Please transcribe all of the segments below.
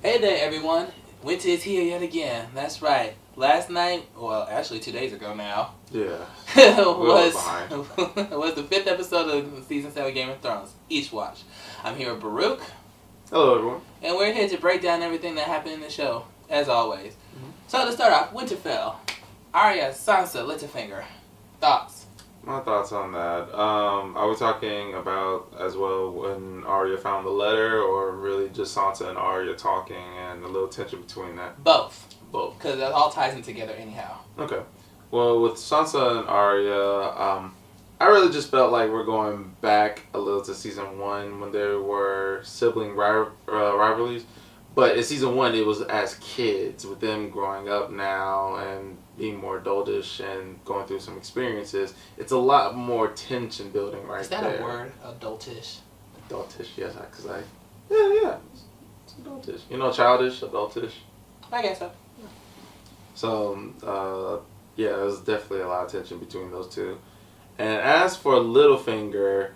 Hey there, everyone. Winter is here yet again. That's right. Last night, well, actually 2 days ago now, Yeah. was behind. was the 5th episode of season 7 Game of Thrones, Eastwatch. I'm here with Baroque, Hello, everyone. and we're here to break down everything that happened in the show, as always. So to start off, Winterfell, Arya, Sansa, Littlefinger, thoughts? My thoughts on that. Are we talking about as well when Arya found the letter, or really just Sansa and Arya talking and a little tension between that? Both, Both. because that all ties in together anyhow. Okay. Well, with Sansa and Arya, I really just felt like we're going back a little to season 1 when there were sibling rivalries. But in season 1, it was as kids, with them growing up now and being more adultish and going through some experiences. It's a lot more tension building Is there. that a word? Adultish? Adultish, yes, yeah, it's adultish. You know, childish, adultish. I guess so. So, yeah, there's definitely a lot of tension between those two. And as for Littlefinger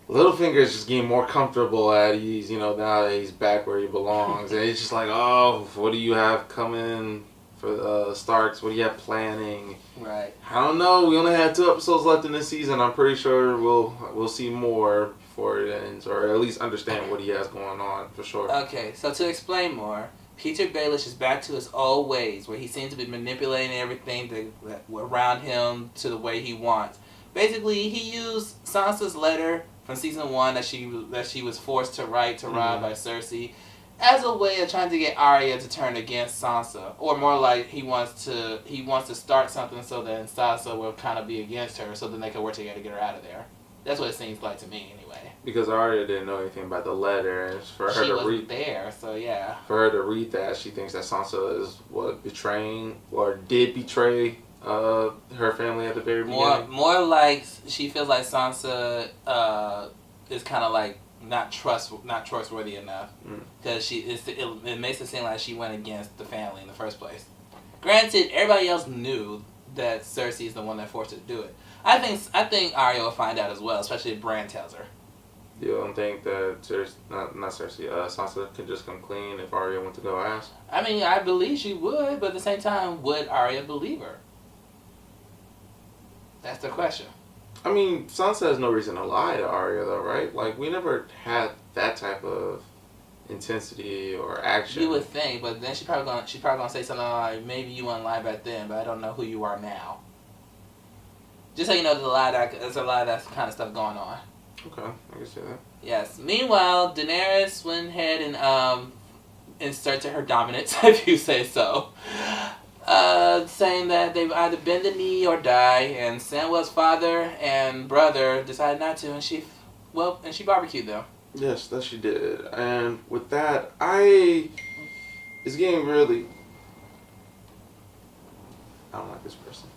is just getting more comfortable at ease, now that he's back where he belongs. And he's just like, oh, what do you have coming for Starks? What do you have planning? Right. I don't know. We only had 2 episodes left in this season. I'm pretty sure we'll see more before it ends, or at least understand what he has going on for sure. Okay, so to explain more, Peter Baelish is back to his old ways, where he seems to be manipulating everything around him to the way he wants. Basically, he used Sansa's letter from season 1 that she was forced to write to Robb by Cersei as a way of trying to get Arya to turn against Sansa, or more like he wants to start something so that Sansa will kind of be against her, so then they can work together to get her out of there. That's what it seems like to me, anyway. Because Arya didn't know anything about the letter, and for her She to wasn't read there, so yeah. For her to read that, she thinks that Sansa is betraying or did betray her family at the very beginning. More like she feels like Sansa is kind of like not trustworthy enough, because it makes it seem like she went against the family in the first place. Granted, everybody else knew that Cersei is the one that forced her to do it. I think Arya will find out as well, especially if Bran tells her. You don't think that Sansa could just come clean if Arya went to go ask? I mean, I believe she would, but at the same time, would Arya believe her? That's the question. I mean, Sansa has no reason to lie to Arya, though, right? Like, we never had that type of intensity or action. You would think, but then she's probably gonna say something like, maybe you weren't lying back then, but I don't know who you are now. Just so you know, there's a lot of that kind of stuff going on. Okay, I can see that. Yes. Meanwhile, Daenerys went ahead and inserted her dominance, if you say so, saying that they've either bend the knee or die, and Samwell's father and brother decided not to, and she barbecued them. Yes, that she did. And with that, it's getting really... I don't like this person.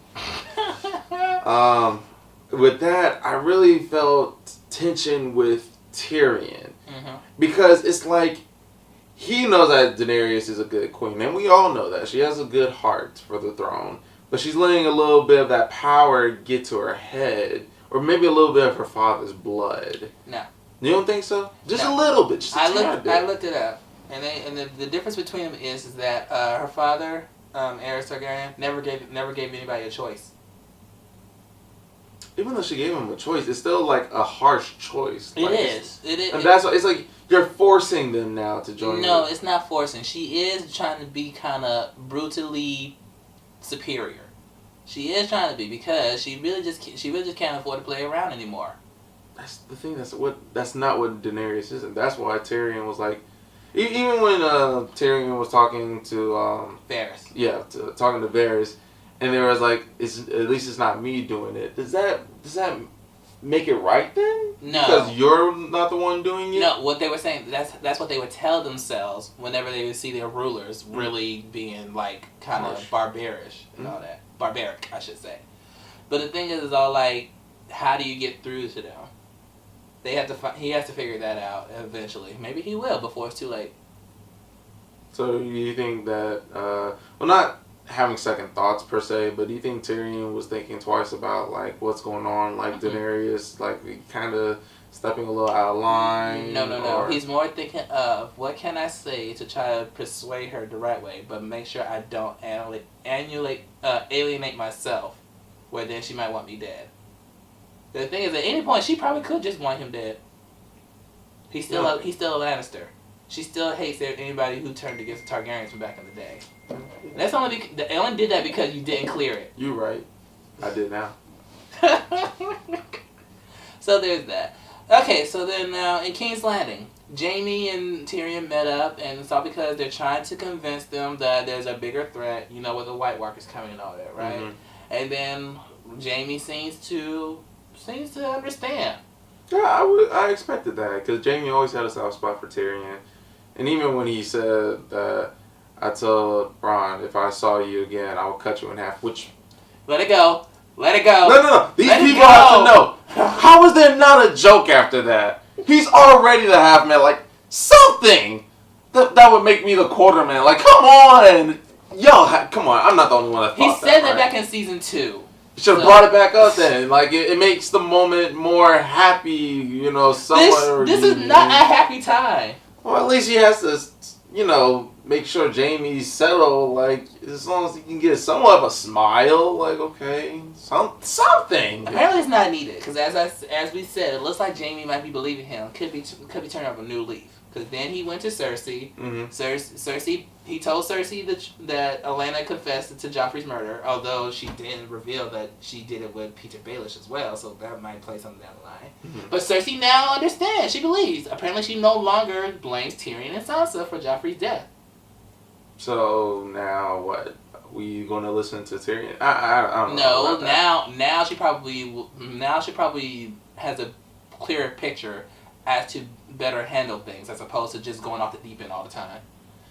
With that, I really felt tension with Tyrion. Because it's like, he knows that Daenerys is a good queen, and we all know that. She has a good heart for the throne. But she's letting a little bit of that power get to her head, or maybe a little bit of her father's blood. No. You don't think so? Just No. a little bit, just a I tad bit. looked it up, and the difference between them is that her father, Aerys Targaryen, never gave anybody a choice. Even though she gave him a choice, it's still like a harsh choice. It is. And that's why it's like you're forcing them now to join. No, it's not forcing. She is trying to be kind of brutally superior. She is trying to be, because she really just can't afford to play around anymore. That's the thing. That's not what Daenerys is, and that's why Tyrion was like, even when Tyrion was talking to Varys. Yeah, talking to Varys, and there was like, at least it's not me doing it. Does that make it right then? No, because you're not the one doing it. No, what they were saying, that's what they would tell themselves whenever they would see their rulers really being like kind of barbarish and all that. Barbaric, I should say. But the thing is all like, how do you get through to them? He has to figure that out eventually. Maybe he will before it's too late. So you think that, not having second thoughts per se, but do you think Tyrion was thinking twice about like what's going on, like Daenerys, like kind of stepping a little out of line? No. He's more thinking of what can I say to try to persuade her the right way, but make sure I don't alienate myself, where then she might want me dead. The thing is, at any point, she probably could just want him dead. He's still a Lannister. She still hates anybody who turned against the Targaryens from back in the day. That's only they only did that because you didn't clear it. You right. I did now. So there's that. Okay, so then now in King's Landing, Jaime and Tyrion met up, and it's all because they're trying to convince them that there's a bigger threat, with the White Walkers coming and all that, right? Mm-hmm. And then Jaime seems to understand. Yeah, I expected that, because Jaime always had a soft spot for Tyrion. And even when he said that, I told Bronn, if I saw you again, I will cut you in half, which... Let it go. No. These people have to know. How is there not a joke after that? He's already the half man. Like, something that would make me the quarter man. Like, come on. Yo, come on. I'm not the only one that thought that. He said that back in season 2. You should have brought it back up then. Like, it makes the moment more happy, somewhat. This is not a happy time. Well, at least he has to, make sure Jaime's settled, like, as long as he can get somewhat of a smile, like, okay, something. Apparently it's not needed, because as we said, it looks like Jaime might be believing him. Could be turning up a new leaf. Because then he went to Cersei. Mm-hmm. Cersei, he told Cersei that Olenna confessed to Joffrey's murder, although she didn't reveal that she did it with Peter Baelish as well, so that might play something down the line. Mm-hmm. But Cersei now understands. She believes. Apparently she no longer blames Tyrion and Sansa for Joffrey's death. So now what? We gonna listen to Tyrion? I don't know. No, now she probably has a clearer picture as to better handle things as opposed to just going off the deep end all the time.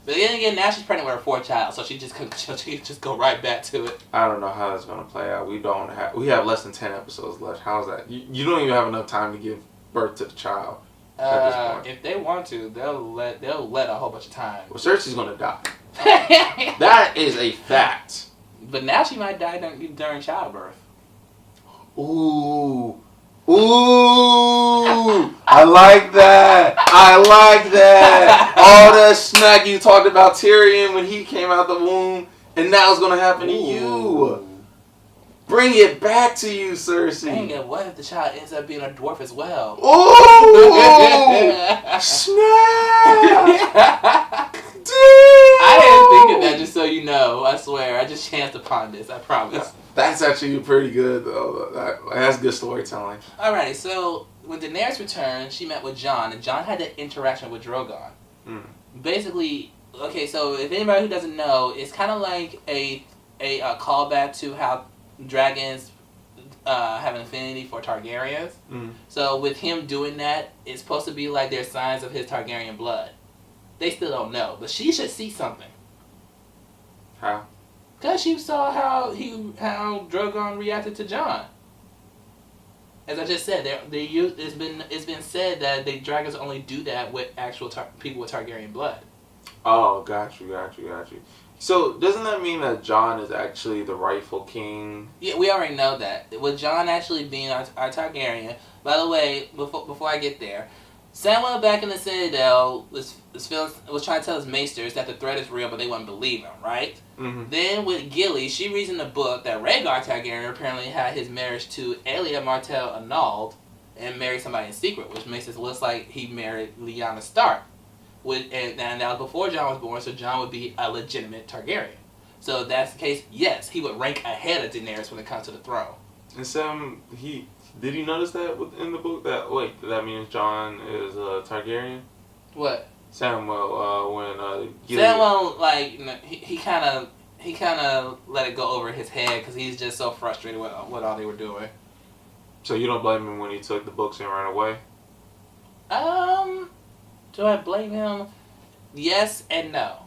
But then again, now she's pregnant with her 4th child, so she just go right back to it. I don't know how that's gonna play out. We have less than 10 episodes left. How's that? You don't even have enough time to give birth to the child. At this point. If they want to, they'll let a whole bunch of time. Well, Cersei's gonna die. That is a fact. But now she might die during childbirth. Ooh, I like that. All that smack you talked about Tyrion when he came out the womb, and now it's gonna happen to you. Bring it back to you, Cersei. Dang it, what if the child ends up being a dwarf as well? Ooh! Snap! I didn't think of that, just so you know. I swear. I just chanced upon this. I promise. That's actually pretty good, though. That's good storytelling. Alrighty, so when Daenerys returned, she met with Jon, and Jon had that interaction with Drogon. Mm. Basically, okay, so if anybody who doesn't know, it's kind of like a callback to how dragons have an affinity for Targaryens. Mm. So with him doing that, it's supposed to be like there's signs of his Targaryen blood. They still don't know, but she should see something. How? Because she saw how Drogon reacted to Jon. As I just said, it's been said that the dragons only do that with actual people with Targaryen blood. Oh, got you. So doesn't that mean that Jon is actually the rightful king? Yeah, we already know that. With Jon actually being our Targaryen. By the way, before I get there, Samwell back in the Citadel was trying to tell his maesters that the threat is real, but they wouldn't believe him, right? Mm-hmm. Then with Gilly, she reads in the book that Rhaegar Targaryen apparently had his marriage to Elia Martell annulled and married somebody in secret, which makes it look like he married Lyanna Stark. And that was before Jon was born, so Jon would be a legitimate Targaryen. So if that's the case, yes, he would rank ahead of Daenerys when it comes to the throne. And Sam, did you notice that in the book? That means Jon is a Targaryen? What? Samwell, when Gilly... Samwell, he kind of let it go over his head because he's just so frustrated with all they were doing. So you don't blame him when he took the books and ran away? Do I blame him? Yes and no.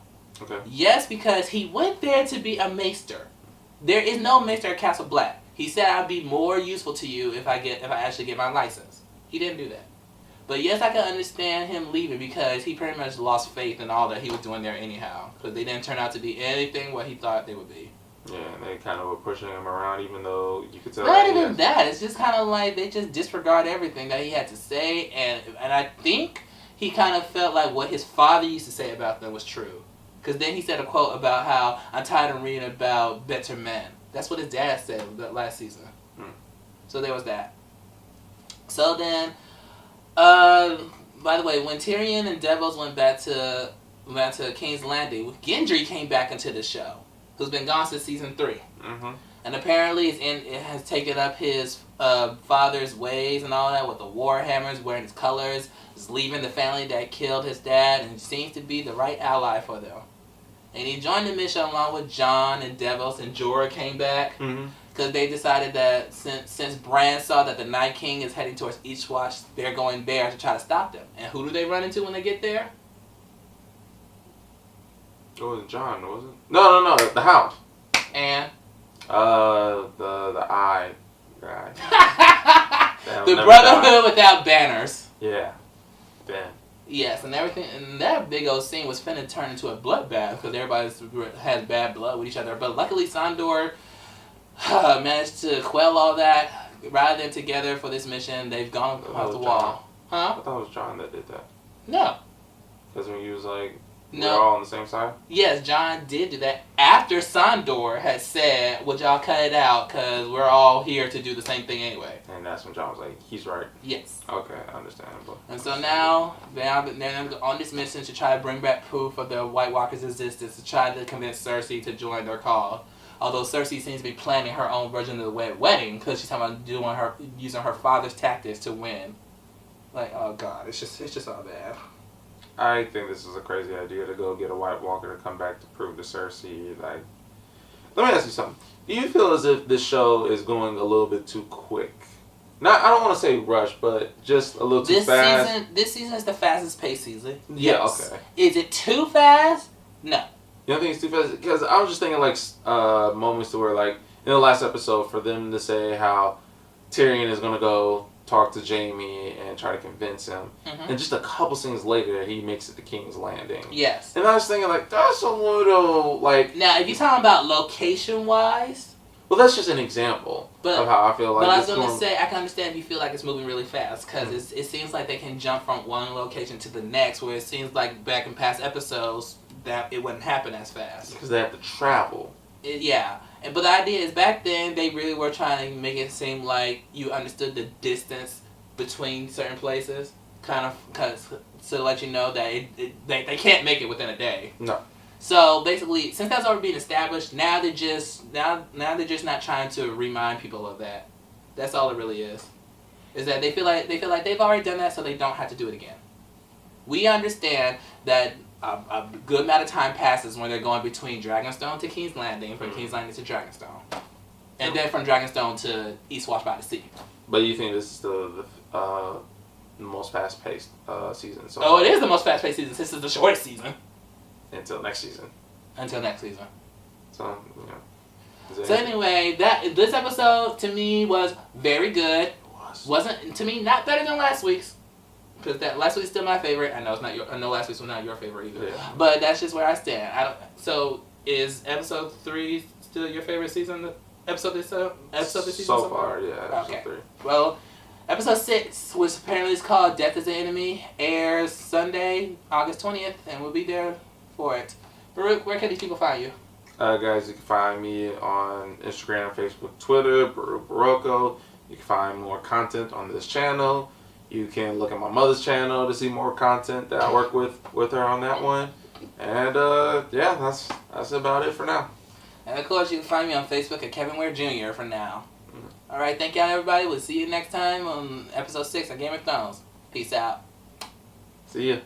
Okay. Yes, because he went there to be a maester. There is no maester at Castle Black. He said I'd be more useful to you if I actually get my license. He didn't do that. But yes, I can understand him leaving because he pretty much lost faith in all that he was doing there anyhow. Because they didn't turn out to be anything what he thought they would be. Yeah, and they kind of were pushing him around, even though you could tell. Not even that. It's just kind of like they just disregard everything that he had to say, and I think he kind of felt like what his father used to say about them was true. Because then he said a quote about how I'm tired of reading about better men. That's what his dad said last season. So there was that. So then, by the way, when Tyrion and Devos went back to King's Landing, Gendry came back into the show, who's been gone since season 3. Mm-hmm. And apparently it has taken up his father's ways and all that with the Warhammers, wearing his colors, is leaving the family that killed his dad, and seems to be the right ally for them. And he joined the mission along with Jon and Devos, and Jorah came back. Because they decided that since Bran saw that the Night King is heading towards Eastwatch, they're going there to try to stop them. And who do they run into when they get there? It wasn't Jon, was it? No, the Hound. And? The eye guy. The Brotherhood without banners. Yeah. Ben. Yes, and everything, and that big old scene was finna turn into a bloodbath because everybody has bad blood with each other. But luckily, Sandor managed to quell all that, rally them together for this mission. They've gone across the wall. Huh? I thought it was Jon that did that. No. Because when he was like, no. we're all on the same side? Yes, Jon did do that after Sandor had said, would y'all cut it out because we're all here to do the same thing anyway. And that's when Jon was like, he's right. Yes. Okay, understandable. And so now, they're on this mission to try to bring back proof of the White Walker's existence, to try to convince Cersei to join their cause. Although Cersei seems to be planning her own version of the wedding because she's talking about using her father's tactics to win. Like, oh god, it's just all bad. I think this is a crazy idea to go get a White Walker to come back to prove to Cersei. Like, let me ask you something. Do you feel as if this show is going a little bit too quick? Not, I don't want to say rush, but just a little too fast. This season is the fastest paced season. Yeah, yes. okay. Is it too fast? No. You don't think it's too fast? Because I was just thinking like moments to where like in the last episode for them to say how Tyrion is going to go talk to Jaime and try to convince him. Mm-hmm. And just a couple scenes later, he makes it to King's Landing. Yes. And I was thinking, like, that's a little, like... Now, if you're talking about location-wise... Well, that's just an example of how I feel like But I was going to say, I can understand if you feel like it's moving really fast, because it seems like they can jump from one location to the next, where it seems like back in past episodes that it wouldn't happen as fast. Because they have to travel. Yeah. But the idea is back then they really were trying to make it seem like you understood the distance between certain places, kind of to let you know that they can't make it within a day. No. So basically, since that's already been established, now they're just not trying to remind people of that. That's all it really is. Is that they feel like they've already done that, so they don't have to do it again. We understand that a good amount of time passes when they're going between Dragonstone to King's Landing, from King's Landing to Dragonstone, and then from Dragonstone to Eastwatch by the Sea. But you think this is the most fast-paced season? So it is the most fast-paced season. This is the shortest season. Until next season. So, So anyway, this episode to me was very good. Wasn't to me not better than last week's. Because last week's still my favorite. I know it's not I know last week's was not your favorite either. Yeah. But that's just where I stand. So is episode 3 still your favorite season? Episode this season so far, yeah. Okay. 3. Well, episode 6, which apparently is called "Death Is the Enemy," airs Sunday, August 20th, and we'll be there for it. Baroque, where can these people find you? Guys, you can find me on Instagram, Facebook, Twitter, Baroque Barocco. You can find more content on this channel. You can look at my mother's channel to see more content that I work with her on that one. And yeah, that's about it for now. And of course, you can find me on Facebook at Kevin Ware Jr. for now. Mm-hmm. Alright, thank y'all everybody. We'll see you next time on episode 6 of Game of Thrones. Peace out. See ya.